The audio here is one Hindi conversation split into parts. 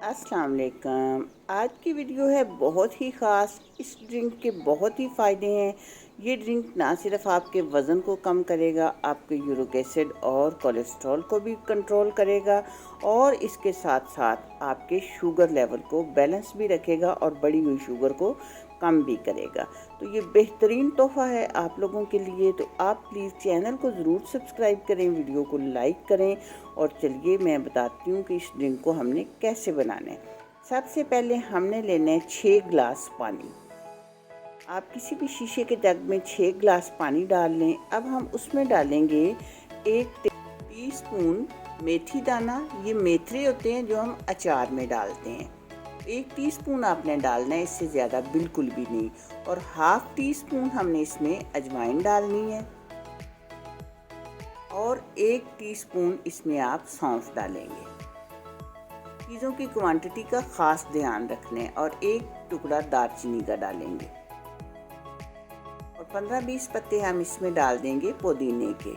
अस्सलाम वालेकुम। आज की वीडियो है बहुत ही ख़ास। इस ड्रिंक के बहुत ही फ़ायदे हैं। ये ड्रिंक ना सिर्फ आपके वज़न को कम करेगा, आपके यूरिक एसिड और कोलेस्ट्रॉल को भी कंट्रोल करेगा और इसके साथ साथ आपके शुगर लेवल को बैलेंस भी रखेगा और बढ़ी हुई शुगर को कम भी करेगा। तो ये बेहतरीन तोहफ़ा है आप लोगों के लिए। तो आप प्लीज़ चैनल को ज़रूर सब्सक्राइब करें, वीडियो को लाइक करें और चलिए मैं बताती हूँ कि इस ड्रिंक को हमने कैसे बनाना है। सबसे पहले हमने लेना है 6 गिलास पानी। आप किसी भी शीशे के जग में 6 गिलास पानी डाल लें। अब हम उसमें डालेंगे 1 टीस्पून मेथी दाना। ये मेथरे होते हैं जो हम अचार में डालते हैं। 1 टीस्पून आपने डालना है, इससे ज़्यादा बिल्कुल भी नहीं। और हाफ टी स्पून हमने इसमें अजवाइन डालनी है और 1 टीस्पून इसमें आप सौंफ डालेंगे। चीज़ों की क्वांटिटी का ख़ास ध्यान रखने और 1 टुकड़ा दालचीनी का डालेंगे और 15-20 पत्ते हम इसमें डाल देंगे पुदीने के।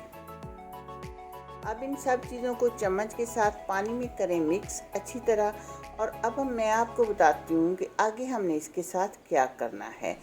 अब इन सब चीज़ों को चम्मच के साथ पानी में करें मिक्स अच्छी तरह। और अब मैं आपको बताती हूँ कि आगे हमने इसके साथ क्या करना है।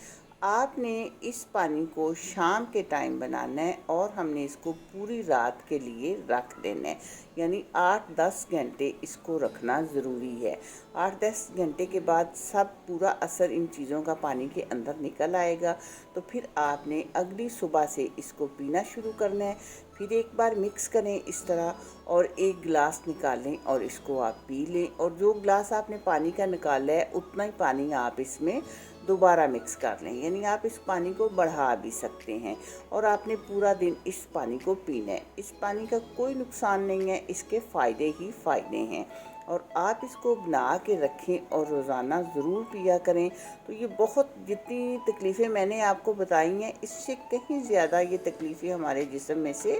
आपने इस पानी को शाम के टाइम बनाना है और हमने इसको पूरी रात के लिए रख देना है, यानी 8-10 घंटे इसको रखना ज़रूरी है। 8-10 घंटे के बाद सब पूरा असर इन चीज़ों का पानी के अंदर निकल आएगा। तो फिर आपने अगली सुबह से इसको पीना शुरू करना है। फिर एक बार मिक्स करें इस तरह और 1 गिलास निकालें और इसको आप पी लें। और जो गिलास आपने पानी का निकाला है उतना ही पानी आप इसमें दोबारा मिक्स कर लें, यानी आप इस पानी को बढ़ा भी सकते हैं। और आपने पूरा दिन इस पानी को पीना है। इस पानी का कोई नुकसान नहीं है, इसके फ़ायदे ही फ़ायदे हैं। और आप इसको बना के रखें और रोज़ाना ज़रूर पिया करें। तो ये बहुत जितनी तकलीफ़ें मैंने आपको बताई हैं इससे कहीं ज़्यादा ये तकलीफ़ें हमारे जिस्म में से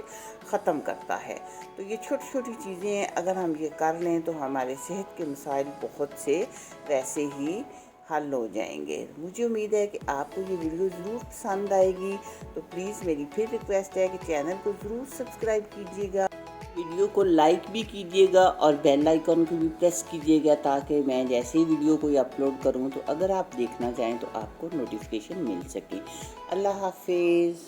ख़त्म करता है। तो ये छोटी छोटी चीज़ें हैं, अगर हम ये कर लें तो हमारे सेहत के मसाइल बहुत से वैसे ही हल हो जाएंगे। मुझे उम्मीद है कि आपको ये वीडियो ज़रूर पसंद आएगी। तो प्लीज़ मेरी फिर रिक्वेस्ट है कि चैनल को ज़रूर सब्सक्राइब कीजिएगा, वीडियो को लाइक भी कीजिएगा और बेल आइकन को भी प्रेस कीजिएगा ताकि मैं जैसे ही वीडियो कोई अपलोड करूं तो अगर आप देखना चाहें तो आपको नोटिफिकेशन मिल सके। अल्लाह हाफिज़।